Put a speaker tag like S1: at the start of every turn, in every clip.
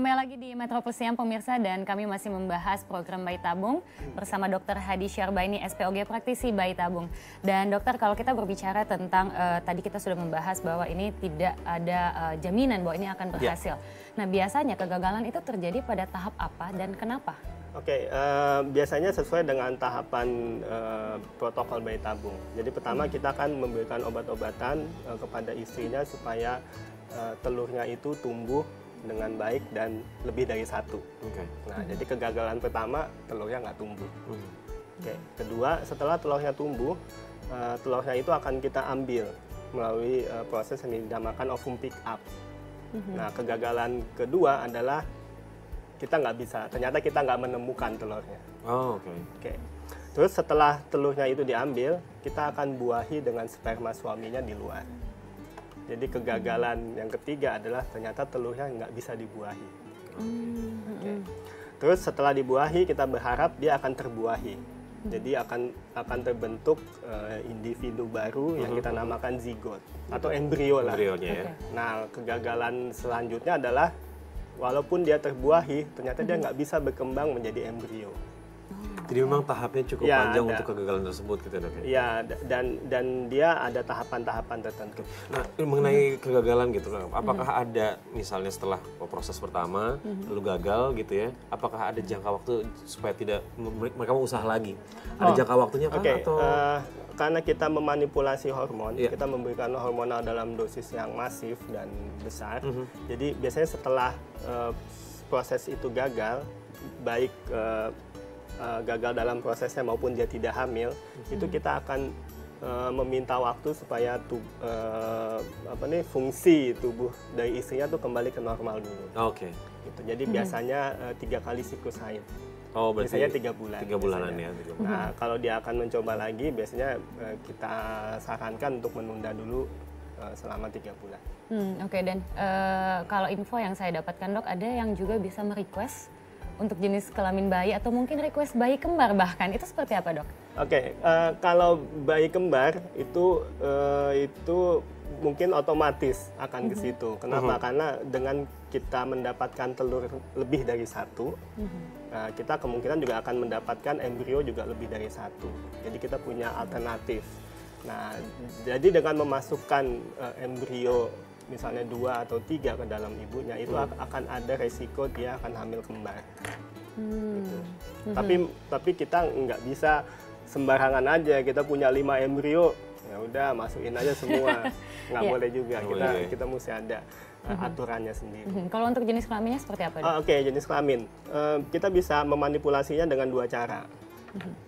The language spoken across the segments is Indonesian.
S1: kembali lagi di Metro Plus Siang pemirsa, dan kami masih membahas program bayi tabung bersama Dr. Hadi Syarbaini, SPOG praktisi bayi tabung. Dan dokter, kalau kita berbicara tentang tadi kita sudah membahas bahwa ini tidak ada jaminan bahwa ini akan berhasil. Nah, biasanya kegagalan itu terjadi pada tahap apa dan kenapa?
S2: Oke, biasanya sesuai dengan tahapan protokol bayi tabung. Jadi pertama kita akan memberikan obat-obatan kepada istrinya supaya telurnya itu tumbuh dengan baik dan lebih dari satu. Nah, jadi kegagalan pertama telurnya nggak tumbuh. Kedua, setelah telurnya tumbuh, telurnya itu akan kita ambil melalui proses yang dinamakan ovum pick up. Nah, kegagalan kedua adalah ternyata kita nggak menemukan telurnya. Terus setelah telurnya itu diambil, kita akan buahi dengan sperma suaminya di luar. Jadi kegagalan yang ketiga adalah ternyata telurnya nggak bisa dibuahi. Terus setelah dibuahi, kita berharap dia akan terbuahi. Jadi akan terbentuk individu baru yang kita namakan zigot atau embrio lah. Nah, kegagalan selanjutnya adalah walaupun dia terbuahi, ternyata dia nggak bisa berkembang menjadi embrio.
S3: Jadi memang tahapnya cukup panjang untuk kegagalan tersebut gitu dok ya?
S2: Iya, dan dia ada tahapan-tahapan tertentu.
S3: Nah, mengenai kegagalan gitu, apakah ada misalnya setelah proses pertama, lalu gagal gitu ya, apakah ada jangka waktu supaya tidak mereka mau usaha lagi? Ada jangka waktunya kan? Atau
S2: karena kita memanipulasi hormon, kita memberikan hormonal dalam dosis yang masif dan besar. Jadi biasanya setelah proses itu gagal, baik gagal dalam prosesnya maupun dia tidak hamil, itu kita akan meminta waktu supaya fungsi tubuh dari istrinya tuh kembali ke normal dulu. Gitu. Jadi biasanya 3 kali siklus haid. Biasanya 3 bulan.
S3: 3 bulanan ya.
S2: Nah, kalau dia akan mencoba lagi, biasanya kita sarankan untuk menunda dulu selama 3 bulan.
S1: Dan kalau info yang saya dapatkan dok, ada yang juga bisa merequest untuk jenis kelamin bayi atau mungkin request bayi kembar bahkan, itu seperti apa dok?
S2: Kalau bayi kembar itu mungkin otomatis akan ke situ. Kenapa? Karena dengan kita mendapatkan telur lebih dari satu, kita kemungkinan juga akan mendapatkan embrio juga lebih dari satu. Jadi kita punya alternatif. Nah, jadi dengan memasukkan embrio misalnya 2 atau 3 ke dalam ibunya, itu akan ada resiko dia akan hamil kembar. Gitu. Tapi kita nggak bisa sembarangan aja, kita punya 5 embrio, ya udah masukin aja semua, nggak boleh juga. Kita mesti ada aturannya sendiri.
S1: Kalau untuk jenis kelaminnya seperti apa?
S2: Jenis kelamin, kita bisa memanipulasinya dengan 2 cara.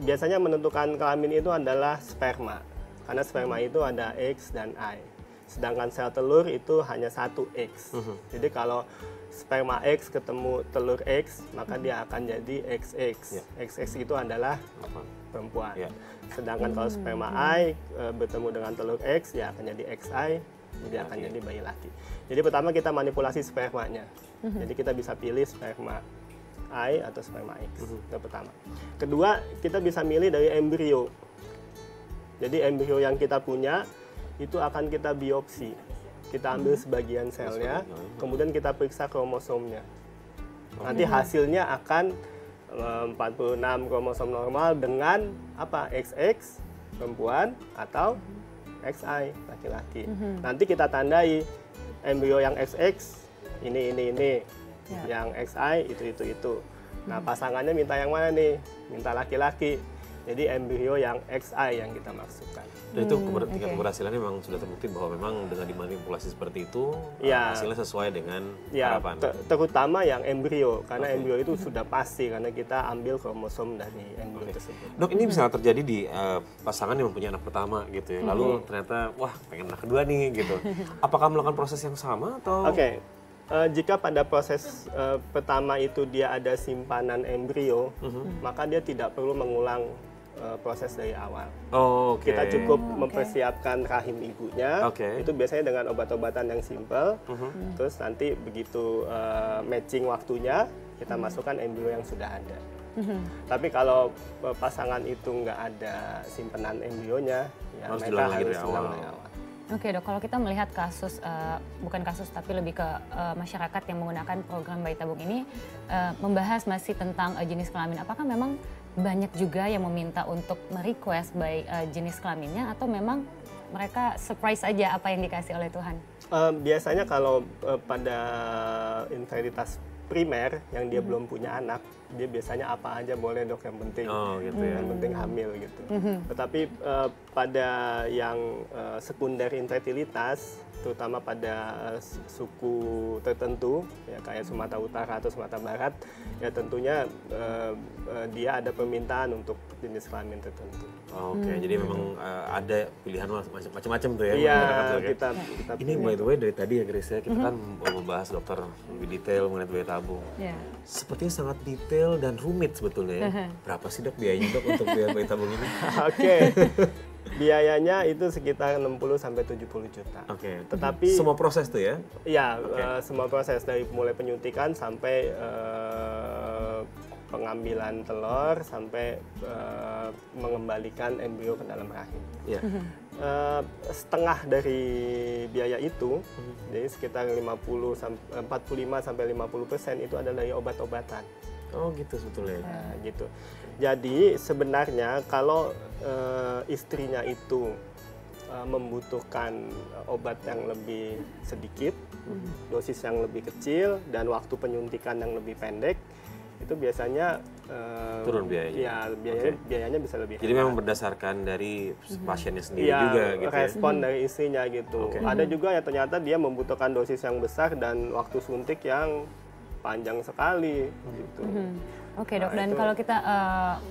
S2: Biasanya menentukan kelamin itu adalah sperma, karena sperma itu ada X dan Y. Sedangkan sel telur itu hanya 1 X. Jadi kalau sperma X ketemu telur X, maka dia akan jadi XX. XX itu adalah perempuan. Sedangkan kalau sperma Y bertemu dengan telur X, ya akan jadi XY, jadi akan jadi bayi laki. Jadi pertama kita manipulasi spermanya. Jadi kita bisa pilih sperma Y atau sperma X. Itu pertama. Kedua, kita bisa milih dari embrio. Jadi embrio yang kita punya itu akan kita biopsi. Kita ambil sebagian selnya, kemudian kita periksa kromosomnya. Nanti hasilnya akan 46 kromosom normal dengan XX perempuan atau XY laki-laki. Nanti kita tandai embrio yang XX ini. Yang XY itu. Nah, pasangannya minta yang mana nih? Minta laki-laki. Jadi embrio yang XY yang kita maksudkan.
S3: Dan itu tingkat keberhasilannya memang sudah terbukti bahwa memang dengan dimanipulasi seperti itu hasilnya sesuai dengan harapan.
S2: Terutama yang embrio, karena embrio itu sudah pasti karena kita ambil kromosom dari embrio tersebut.
S3: Dok, ini bisa terjadi di pasangan yang mempunyai anak pertama gitu ya. Lalu ternyata wah pengen anak kedua nih gitu. Apakah melakukan proses yang sama atau?
S2: Jika pada proses pertama itu dia ada simpanan embrio, maka dia tidak perlu mengulang proses dari awal. Kita cukup mempersiapkan rahim ibunya, itu biasanya dengan obat-obatan yang simpel, terus nanti begitu matching waktunya, kita masukkan embrio yang sudah ada. Tapi kalau pasangan itu nggak ada simpanan embrionya, ya
S3: harus
S2: mereka harus
S3: dari awal.
S1: Oke dok, kalau kita melihat kasus, bukan kasus tapi lebih ke masyarakat yang menggunakan program bayi tabung ini membahas masih tentang jenis kelamin. Apakah memang banyak juga yang meminta untuk merequest bayi jenis kelaminnya atau memang mereka surprise aja apa yang dikasih oleh Tuhan?
S2: Biasanya kalau pada inferioritas primer yang dia belum punya anak, dia biasanya apa aja boleh dok, yang penting yang penting hamil gitu. Tetapi pada yang sekunder infertilitas, terutama pada suku tertentu ya kayak Sumatera Utara atau Sumatera Barat, ya tentunya dia ada permintaan untuk jenis kelamin tertentu.
S3: Oke, jadi memang ada pilihan macam-macam tuh ya.
S2: Iya,
S3: kita ini by the way dari tadi ya Grace ya, kita kan mau membahas dokter lebih detail mengenai bayi tabung. Sepertinya sangat detail dan rumit sebetulnya ya. Berapa sih dok biayanya dok untuk biaya bayi tabung ini?
S2: Oke. Biayanya itu sekitar 60 sampai 70 juta.
S3: Oke.
S2: Tetapi
S3: semua proses tuh ya?
S2: Iya, semua proses dari mulai penyuntikan sampai pengambilan telur sampai mengembalikan embrio ke dalam rahim. Setengah dari biaya itu, jadi sekitar 45 sampai 50% itu adalah dari obat-obatan.
S3: Oh gitu sebetulnya.
S2: Nah, gitu. Jadi sebenarnya kalau istrinya itu membutuhkan obat yang lebih sedikit, dosis yang lebih kecil, dan waktu penyuntikan yang lebih pendek, itu biasanya
S3: turun biayanya.
S2: Ya, biayanya bisa lebih
S3: Jadi memang berdasarkan dari pasiennya sendiri
S2: ya,
S3: juga gitu.
S2: respon dari istrinya gitu. Ada juga ya ternyata dia membutuhkan dosis yang besar dan waktu suntik yang panjang sekali gitu.
S1: Oke dok, dan kalau kita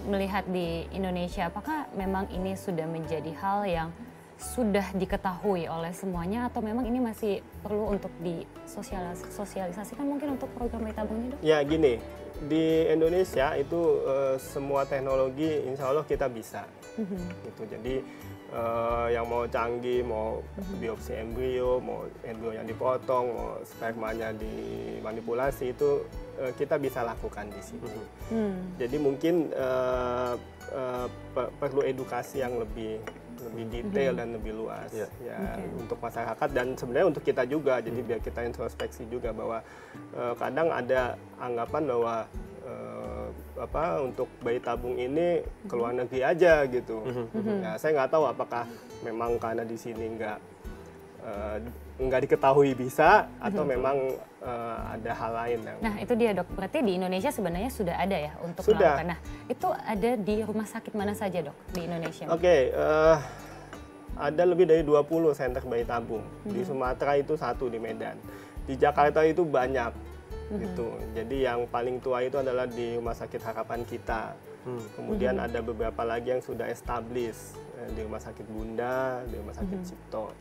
S1: melihat di Indonesia, apakah memang ini sudah menjadi hal yang sudah diketahui oleh semuanya atau memang ini masih perlu untuk disosialisasikan mungkin untuk program bayi tabung ini dok?
S2: Ya gini, di Indonesia itu semua teknologi insya Allah kita bisa. Gitu. Jadi yang mau canggih, mau biopsi embrio, mau embrio yang dipotong, mau spermanya dimanipulasi, itu kita bisa lakukan di sini. Jadi mungkin perlu edukasi yang lebih detail dan lebih luas untuk masyarakat dan sebenarnya untuk kita juga. Jadi biar kita introspeksi juga bahwa kadang ada anggapan bahwa untuk bayi tabung ini ke luar negeri aja gitu. Nah, saya nggak tahu apakah memang karena di sini nggak diketahui bisa atau memang ada hal lain.
S1: Nah itu dia dok, berarti di Indonesia sebenarnya sudah ada ya untuk melakukan. Nah itu ada di rumah sakit mana saja dok di Indonesia?
S2: Oke, ada lebih dari 20 center bayi tabung. Di Sumatera itu 1 di Medan. Di Jakarta itu banyak gitu. Jadi yang paling tua itu adalah di Rumah Sakit Harapan Kita. Kemudian ada beberapa lagi yang sudah established di Rumah Sakit Bunda, di Rumah Sakit Cipto.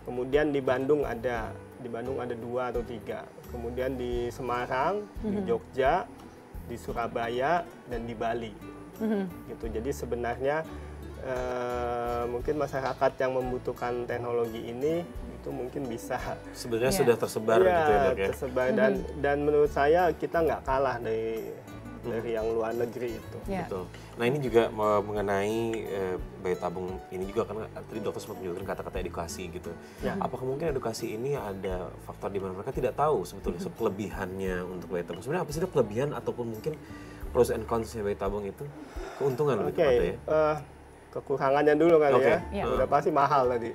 S2: Kemudian di Bandung ada 2 atau 3. Kemudian di Semarang, di Jogja, di Surabaya, dan di Bali. Gitu. Jadi sebenarnya mungkin masyarakat yang membutuhkan teknologi ini itu mungkin bisa
S3: sebenarnya sudah tersebar gitu ya dok ya.
S2: Tersebar dan menurut saya kita nggak kalah dari yang luar negeri itu.
S3: Betul. Nah ini juga mengenai bayi tabung ini juga karena tadi dokter sempat menyebutkan kata-kata edukasi gitu. Apakah mungkin edukasi ini ada faktor di mana mereka tidak tahu sebetulnya kelebihannya untuk bayi tabung? Sebenarnya apa sih dok kelebihan ataupun mungkin pros and cons-nya bayi tabung itu? Keuntungan lebih tepatnya ya?
S2: Kekurangannya dulu kali ya. Udah pasti mahal tadi.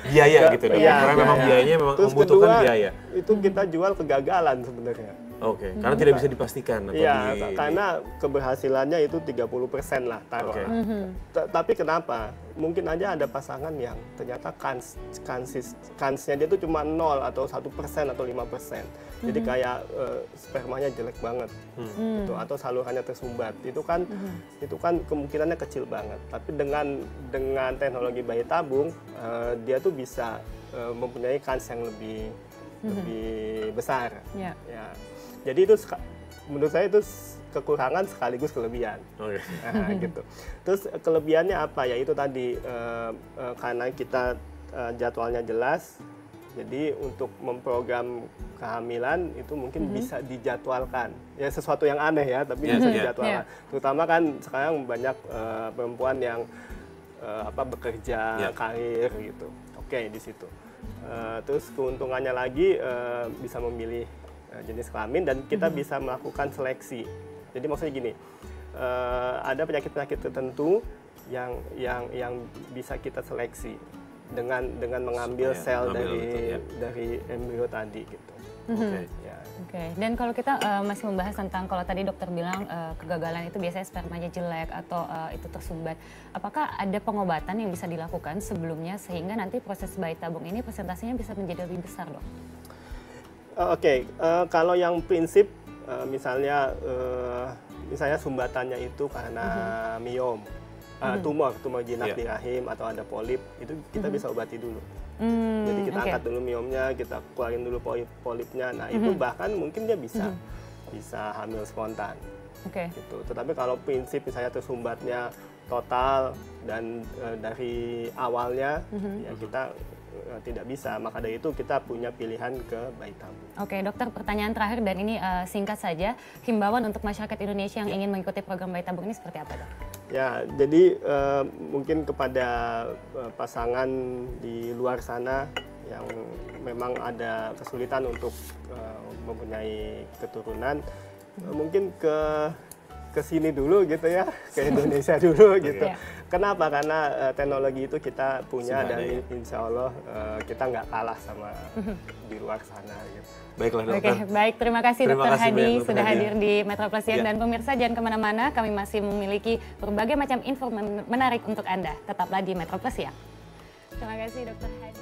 S3: Biaya gitu dok. Karena memang biayanya memang membutuhkan biaya.
S2: Itu kita jual kegagalan sebenarnya.
S3: Karena tidak bisa dipastikan.
S2: Iya, karena keberhasilannya itu 30% lah taruh. Tapi kenapa? Mungkin aja ada pasangan yang ternyata kansnya dia itu cuma 0 atau 1% atau 5%. Jadi kayak spermanya jelek banget, gitu, atau salurannya tersumbat. Itu kan kemungkinannya kecil banget. Tapi dengan teknologi bayi tabung, dia tuh bisa mempunyai kans yang lebih besar. Ya. Jadi itu menurut saya itu kekurangan sekaligus kelebihan. Gitu. Terus kelebihannya apa ya? Itu tadi karena kita jadwalnya jelas. Jadi untuk memprogram kehamilan itu mungkin bisa dijadwalkan. Ya sesuatu yang aneh ya, tapi bisa dijadwalkan. Terutama kan sekarang banyak perempuan yang bekerja, karir gitu. Oke, di situ. Terus keuntungannya lagi bisa memilih jenis kelamin dan kita bisa melakukan seleksi. Jadi maksudnya gini, ada penyakit-penyakit tertentu yang bisa kita seleksi dengan mengambil sel dari embrio tadi gitu.
S1: Oke. Dan kalau kita masih membahas tentang kalau tadi dokter bilang kegagalan itu biasanya spermanya jelek atau itu tersumbat, apakah ada pengobatan yang bisa dilakukan sebelumnya sehingga nanti proses bayi tabung ini presentasinya bisa menjadi lebih besar, dok?
S2: Kalau yang prinsip misalnya sumbatannya itu karena miom, tumor jinak di rahim atau ada polip, itu kita bisa obati dulu. Jadi kita angkat dulu miomnya, kita keluarin dulu polipnya. Nah itu bahkan mungkin dia bisa hamil spontan. Gitu. Tetapi kalau prinsip misalnya tersumbatnya total dan dari awalnya, ya kita tidak bisa. Maka dari itu kita punya pilihan ke bayi tabung.
S1: Oke, dokter, pertanyaan terakhir dan ini singkat saja. Himbauan untuk masyarakat Indonesia yang ingin mengikuti program bayi tabung ini seperti apa, dok?
S2: Ya, jadi mungkin kepada pasangan di luar sana yang memang ada kesulitan untuk mempunyai keturunan, mungkin ke sini dulu gitu ya, ke Indonesia dulu gitu. Kenapa? Karena teknologi itu kita punya dan insya Allah kita nggak kalah sama di luar sana gitu.
S3: Baiklah dokter.
S1: Baik, terima kasih Dokter Hadi sudah hadir di Metroplex Siang. Dan pemirsa jangan kemana-mana, kami masih memiliki berbagai macam info menarik untuk Anda. Tetaplah di Metroplex Siang. Terima kasih Dokter Hadi.